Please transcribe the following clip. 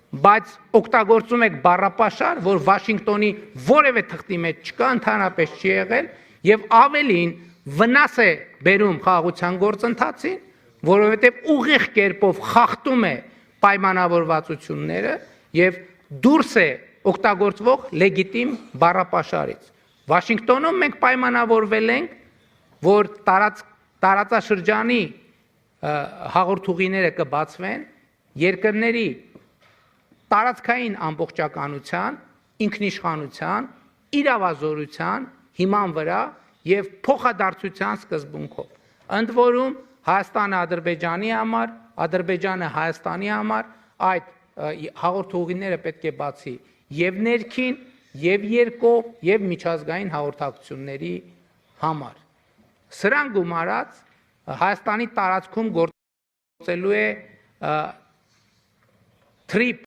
բայց օգտագործում եք բառապաշար, որ Վաշինգտոնի որևէ թղթի մեջ չկա, ընդհանրապես չի եղել եւ ավելին վնաս է բերում խաղաղության գործընթացին, որովհետեւ ուղիղ կերպով խախտում է պայմանավորվածությունները եւ դուրս է օգտագործվող լեգիտիմ բառապաշարից։ Վաշինգտոնում մենք պայմանավորվել ենք, որ տարածաշրջանի հաղորդուղիները կբացվեն երկրների տարածքային ամբողջականության, ինքնիշխանության, իրավազորության հիման վրա եւ փոխադարձության սկզբունքով։ Ընդ որում Հայաստանը Ադրբեջանի համար, Ադրբեջանը Հայաստանի համար այդ հաղորդուղիները պետք է բացի եւ ներքին, եւ երկկողմ, եւ միջազգային հաղորդակցությունների համար։ Սրան գումարած Հայաստանի տարածքում գործելու է թրիփ